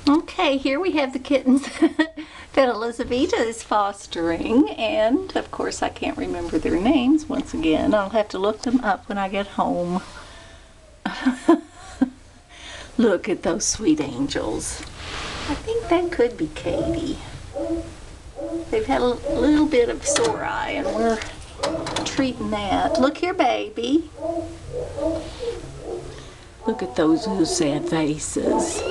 Okay, here we have the kittens that Elizavita is fostering, and of course I can't remember their names once again. I'll have to look them up when I get home. Look at those sweet angels. I think that could be Cady. They've had a little bit of sore eye and we're treating that. Look here, baby. Look at those little sad faces.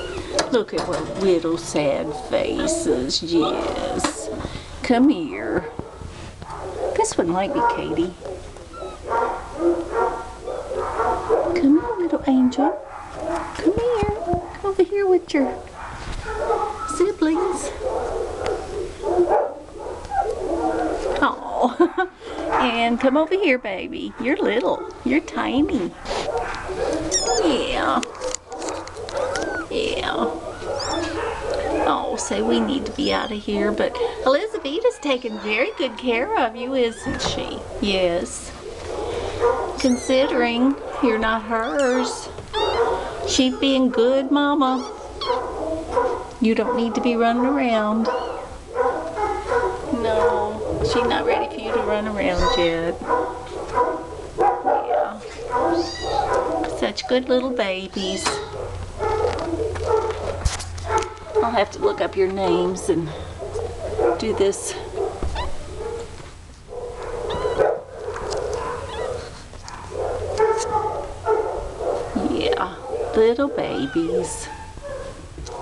Look at what little sad faces. Yes. Come here. This one might be Cady. Come here, little angel. Come here. Come over here with your siblings. Oh. And come over here, baby. You're little. You're tiny. Yeah. Yeah. Oh, say we need to be out of here, but Elizavita's taking very good care of you, isn't she? Yes. Considering you're not hers, she's being good, Mama. You don't need to be running around. No, she's not ready for you to run around yet. Yeah. Such good little babies. I'll have to look up your names and do this. Yeah, little babies.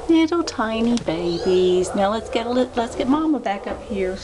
Little tiny babies. Now let's get Mama back up here.